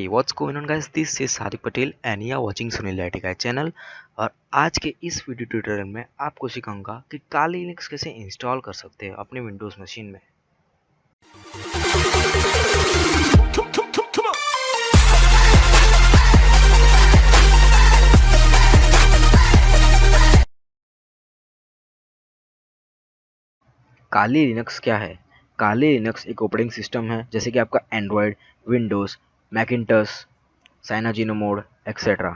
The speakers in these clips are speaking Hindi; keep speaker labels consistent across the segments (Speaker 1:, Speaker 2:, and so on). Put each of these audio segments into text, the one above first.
Speaker 1: Hey, what's going on guys? This is Sadiq Patel and you are watching Sunil लाइटी का चैनल। और आज के इस वीडियो ट्यूटोरियल में आपको सिखाऊंगा कि काली लिनक्स कैसे इंस्टॉल कर सकते हैं अपने विंडोज़ मशीन में। काली लिनक्स क्या है? काली लिनक्स एक ऑपरेटिंग सिस्टम है जैसे कि आपका एंड्रॉयड, विंडोज़, मैकिन्टॉश, साइनाजिनो एक्सेट्रा।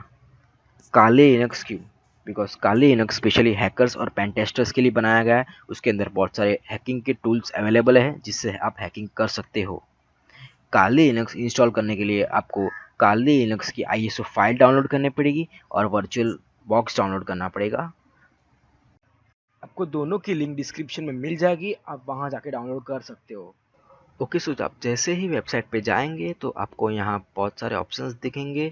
Speaker 1: काली लिनक्स क्यों? Because Kali Linux specially hackers और पेन टेस्टर्स के लिए बनाया गया है। उसके अंदर बहुत सारे हैकिंग के टूल्स अवेलेबल हैं जिससे आप हैकिंग कर सकते हो। काली लिनक्स इंस्टॉल करने के लिए आपको काली लिनक्स की ISO फाइल डाउनलोड करनी पड़ेगी और वर्चुअल बॉक्स डाउनलोड करना पड़ेगा। आपको दोनों की लिंक डिस्क्रिप्शन में मिल जाएगी, आप वहां जाके डाउनलोड कर सकते हो। ओके सो आप जैसे ही वेबसाइट पे जाएंगे तो आपको यहाँ बहुत सारे ऑप्शंस दिखेंगे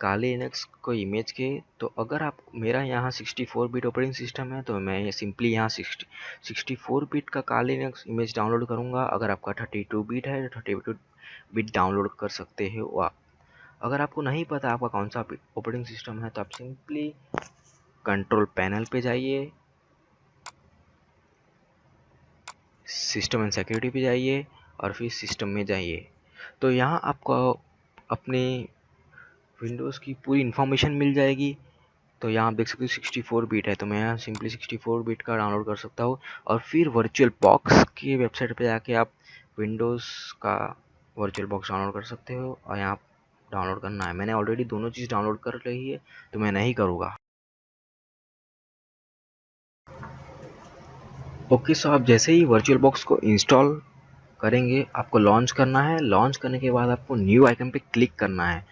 Speaker 1: काली लिनक्स को इमेज के। तो अगर आप मेरा यहाँ 64 बिट ऑपरेटिंग सिस्टम है तो मैं सिंपली यहाँ 64 बिट का काली लिनक्स इमेज डाउनलोड करूँगा। अगर आपका 32 बिट है तो 32 बिट डाउनलोड कर सकते हो आप। अगर आपको नहीं पता आपका कौन सा ऑपरेटिंग सिस्टम है तो आप सिंपली कंट्रोल पैनल पे जाइए, सिस्टम एंड सिक्योरिटी पे जाइए और फिर सिस्टम में जाइए। तो यहाँ आपको अपने विंडोज़ की पूरी इन्फॉर्मेशन मिल जाएगी। तो यहाँ आप देख सकते हो 64 बिट है तो मैं यहाँ सिंपली 64 बिट का डाउनलोड कर सकता हूँ। और फिर वर्चुअल बॉक्स की वेबसाइट पे जाके आप विंडोज़ का वर्चुअल बॉक्स डाउनलोड कर सकते हो और यहाँ डाउनलोड करना है। मैंने ऑलरेडी दोनों चीज़ डाउनलोड कर ली है तो मैं नहीं करूँगा। ओके सो आप जैसे ही वर्चुअल बॉक्स को इंस्टॉल करेंगे आपको लॉन्च करना है। लॉन्च करने के बाद आपको न्यू आइकन पे क्लिक करना है।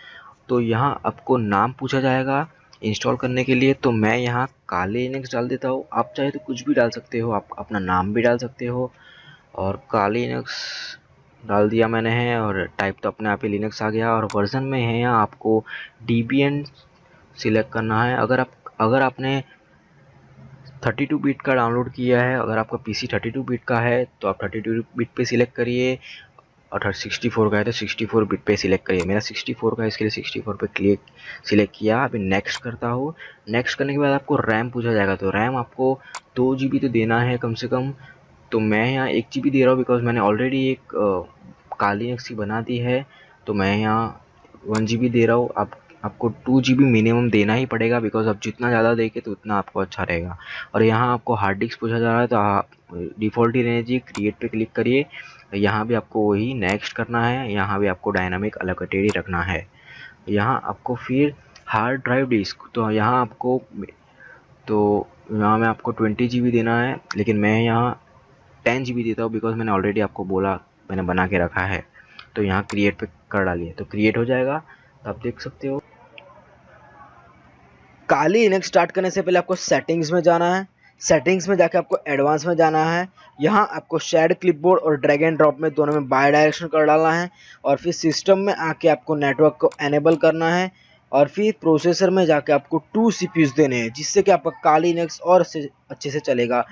Speaker 1: तो यहाँ आपको नाम पूछा जाएगा इंस्टॉल करने के लिए। तो मैं यहाँ काली लिनक्स डाल देता हूँ। आप चाहे तो कुछ भी डाल सकते हो, आप अपना नाम भी डाल सकते हो। और काली लिनक्स डाल दिया मैंने है और टाइप तो अपने आप ही लिनक्स आ गया। और वर्जन में है यहाँ आपको Debian सिलेक्ट करना है। अगर आपने 32 बिट का डाउनलोड किया है, अगर आपका PC 32 बिट का है तो आप 32 बिट पे सिलेक्ट करिए और 64 का है तो 64 बिट पे सिलेक्ट करिए। मेरा 64 का है इसके लिए 64 पे क्लिक सिलेक्ट किया। अभी नेक्स्ट करता हूँ। नेक्स्ट करने के बाद आपको रैम पूछा जाएगा। तो रैम आपको 2 GB तो देना है कम से कम। तो मैं यहाँ 1 GB दे रहा हूँ बिकॉज मैंने ऑलरेडी एक काली लिनक्स की बना दी है। तो मैं यहाँ 1 GB दे रहा हूँ। आपको 2 GB मिनिमम देना ही पड़ेगा बिकॉज आप जितना ज़्यादा देंगे तो उतना आपको अच्छा रहेगा। और यहाँ आपको हार्ड डिस्क पूछा जा रहा है तो आप डिफ़ॉल्ट ही रहने दीजिए, क्रिएट पे क्लिक करिए। यहाँ भी आपको वही नेक्स्ट करना है। यहाँ भी आपको डायनामिक अलोकेटेड ही रखना है। यहाँ आपको फिर हार्ड ड्राइव डिस्क तो यहाँ मैं आपको 20 GB देना है, लेकिन मैं यहाँ 10 GB देता हूँ बिकॉज मैंने ऑलरेडी आपको बोला, मैंने बना के रखा है। तो यहाँ क्रिएट पे कर डालिए तो क्रिएट हो जाएगा। तो आप देख सकते हो काली लिनक्स स्टार्ट करने से पहले आपको सेटिंग्स में जाना है। सेटिंग्स में जाके आपको एडवांस में जाना है। यहाँ आपको शेयर्ड क्लिपबोर्ड और ड्रैग एंड ड्रॉप में दोनों में बाय डायरेक्शन कर डालना है। और फिर सिस्टम में आके आपको नेटवर्क को एनेबल करना है। और फिर प्रोसेसर में जाके आपको 2 CPUs देने हैं जिससे कि आपका काली लिनक्स और अच्छे से चलेगा।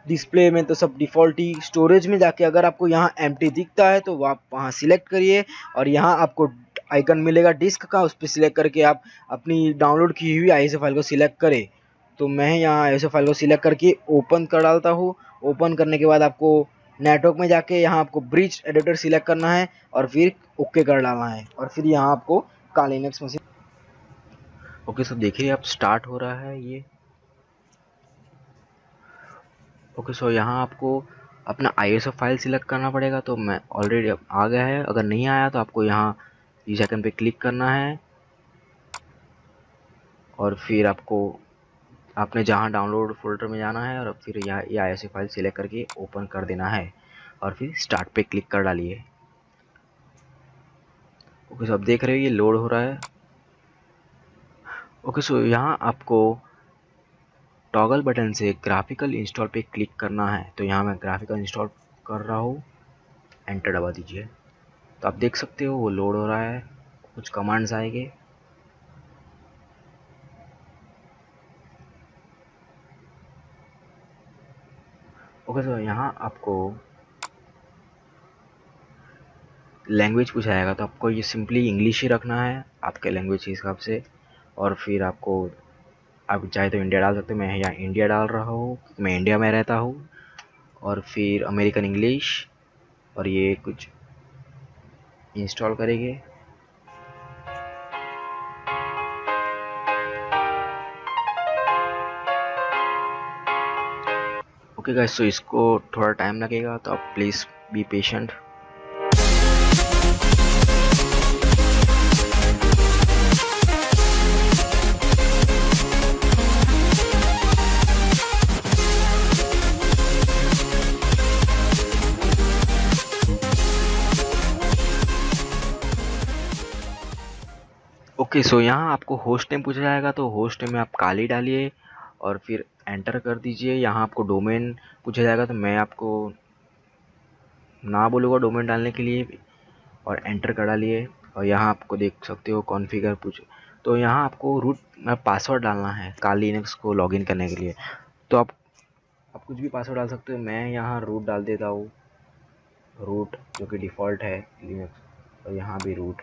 Speaker 1: डिस्प्ले में तो सब डिफ़ॉल्ट ही। स्टोरेज में जाके अगर आपको यहाँ एम्प्टी दिखता है तो आप वहाँ सिलेक्ट करिए और यहाँ आपको आइकन मिलेगा डिस्क का, उस पर सिलेक्ट करके आप अपनी डाउनलोड की हुई ISO फाइल को सिलेक्ट करें। तो मैं यहाँ ISO फाइल को सिलेक्ट करके ओपन कर डालता हूँ। ओपन करने के बाद आपको नेटवर्क में जाके यहाँ आपको ब्रिज एडिटर सिलेक्ट करना है और फिर ओके कर डालना है और फिर यहाँ आपको काली लिनक्स मशीन। ओके सो देखिए अब स्टार्ट हो रहा है ये। ओके सो यहाँ आपको अपना ISO फाइल सिलेक्ट करना पड़ेगा। तो मैं ऑलरेडी आ गया है। अगर नहीं आया तो आपको यहाँ इस आइकन पे क्लिक करना है और फिर आपने जहाँ डाउनलोड फोल्डर में जाना है और फिर यहाँ ये ISO फाइल सिलेक्ट करके ओपन कर देना है और फिर स्टार्ट पे क्लिक कर डालिए। ओके सो अब देख रहे हो ये लोड हो रहा है। ओके सो यहाँ आपको टॉगल बटन से ग्राफिकल इंस्टॉल पे क्लिक करना है। तो यहाँ मैं ग्राफिकल इंस्टॉल कर रहा हूँ, एंटर दबा दीजिए। तो आप देख सकते हो वो लोड हो रहा है, कुछ कमांड्स आएंगे। ओके सो यहाँ आपको लैंग्वेज पूछा जाएगा तो आपको ये सिंपली इंग्लिश ही रखना है आपके लैंग्वेज के हिसाब से। और फिर आपको, आप चाहे तो इंडिया डाल सकते हो, मैं यहाँ इंडिया डाल रहा हूँ, मैं इंडिया में रहता हूँ। और फिर अमेरिकन इंग्लिश, और ये कुछ इंस्टॉल करेंगे। ओके गाइस, तो इसको थोड़ा टाइम लगेगा, तो आप please be patient. Okay, so यहाँ आपको होस्ट नेम पूछा जाएगा, तो होस्ट नेम में आप काली डालिए और फिर एंटर कर दीजिए। यहाँ आपको डोमेन पूछा जाएगा, तो मैं आपको ना बोलूँगा डोमेन डालने के लिए, और एंटर कर डालिए। और यहाँ आपको देख सकते हो कॉन्फ़िगर पूछ, तो यहाँ आपको रूट पासवर्ड डालना है काली लिनक्स को लॉगिन करने के लिए। तो आप कुछ भी पासवर्ड डाल सकते हो, मैं यहाँ रूट डाल देता हूँ, रूट जो कि डिफ़ॉल्ट है लिनक्स, और यहाँ भी रूट।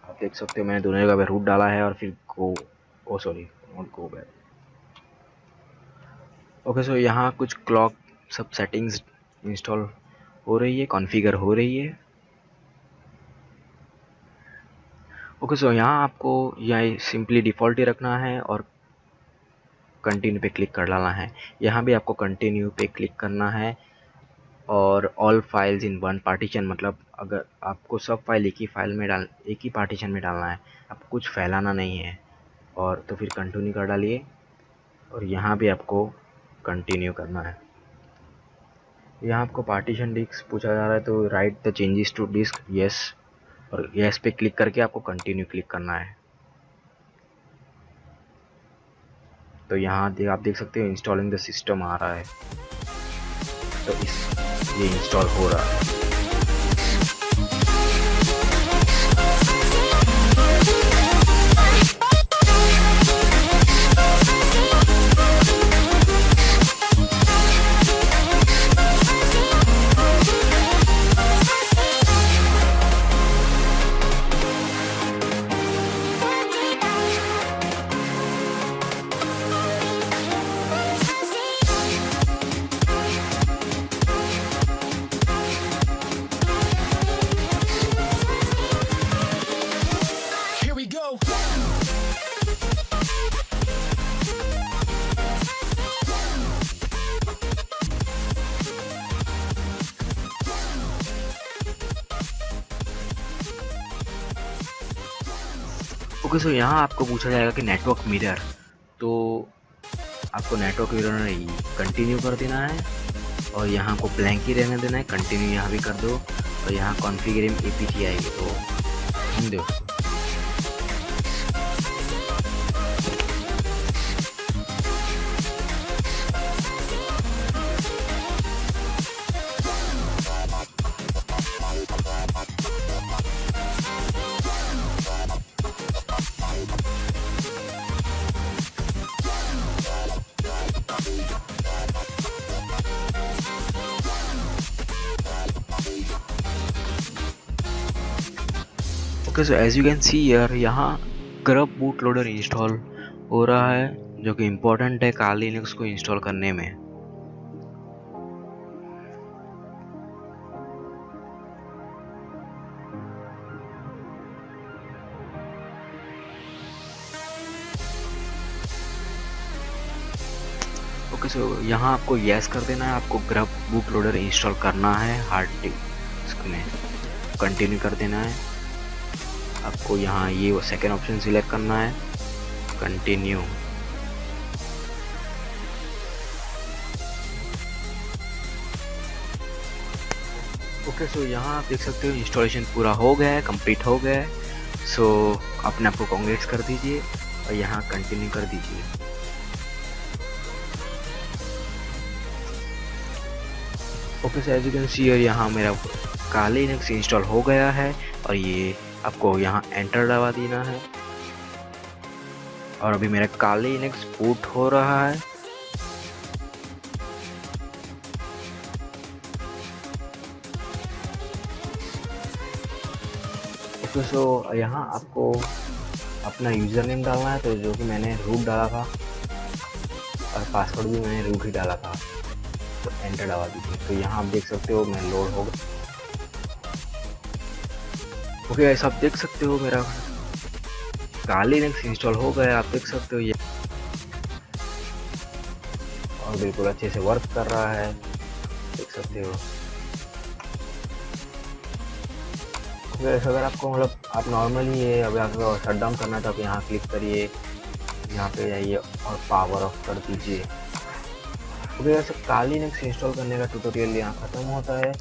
Speaker 1: आप देख सकते हो मैंने दोनों जगह पे रूट डाला है, और फिर go, oh sorry not go back. Okay, so यहाँ कुछ क्लॉक सब सेटिंग्स इंस्टॉल हो रही है, कॉन्फ़िगर हो रही है। ओके, सो यहाँ आपको यह सिंपली डिफ़ॉल्ट ही रखना है और कंटिन्यू पे क्लिक कर डालना है। यहाँ भी आपको कंटिन्यू पे क्लिक करना है, और all files in one partition, मतलब अगर आपको सब फाइल एक ही पार्टीशन में डालना है, आपको कुछ फैलाना नहीं है। और तो फिर कंटिन्यू कर डालिए, और यहाँ भी आपको कंटिन्यू करना है। यहाँ आपको पार्टीशन डिस्क पूछा जा रहा है, तो write the changes to disk, yes, और यस पे क्लिक करके आपको कंटिन्यू क्लिक करना है। तो यहाँ आप देख सकते हो इंस्टॉलिंग द सिस्टम आ रहा है, तो ये इंस्टॉल हो रहा है। ओके, सो यहाँ आपको पूछा जाएगा कि नेटवर्क मिरर, तो आपको नेटवर्क मिरर नहीं कंटिन्यू कर देना है, और यहाँ को ब्लैंक ही रहने देना है, कंटिन्यू यहाँ भी कर दो। और यहाँ कॉन्फ़िगर APT आएगी, तो हम दो। Okay, so as you can see here, यहाँ grub बूट लोडर इंस्टॉल हो रहा है, जो कि इम्पोर्टेंट है काली लिनक्स को इंस्टॉल करने में। ओके, सो यहाँ आपको यस कर देना है, आपको grub बूट लोडर इंस्टॉल करना है हार्ड डिस्क में, कंटिन्यू कर देना है। आपको यहाँ ये सेकेंड ऑप्शन सिलेक्ट करना है, कंटिन्यू। ओके, सो यहाँ आप देख सकते हो इंस्टॉलेशन पूरा हो गया है, कंप्लीट हो गया है। सो अपने आप को कांग्रेट्स कर दीजिए और यहाँ कंटिन्यू कर दीजिए। Okay, so as you can see यहाँ मेरा काली लिनक्स इंस्टॉल हो गया है, और ये आपको यहाँ एंटर दबा देना है, और अभी मेरा काली लिनक्स बूट हो रहा है। ओके, सो यहाँ आपको अपना यूज़र नेम डालना है, तो जो कि मैंने रूट डाला था, और पासवर्ड भी मैंने रूट ही डाला था, तो एंटर दबा दीजिए। तो यहाँ आप देख सकते हो मैं लोड हो गया। ओके ऐसा आप देख सकते हो मेरा काली लिनक्स इंस्टॉल हो गया, आप देख सकते हो ये, और बिल्कुल अच्छे से वर्क कर रहा है, देख सकते हो। वैसे अगर आपको मतलब आप नॉर्मली ये अभी आपको शट डाउन करना है तो आप यहाँ क्लिक करिए, यहाँ पे जाइए और पावर ऑफ कर दीजिए। ओके, वैसे काली लिनक्स इंस्टॉल करने का ट्यूटोरियल यहाँ ख़त्म होता है।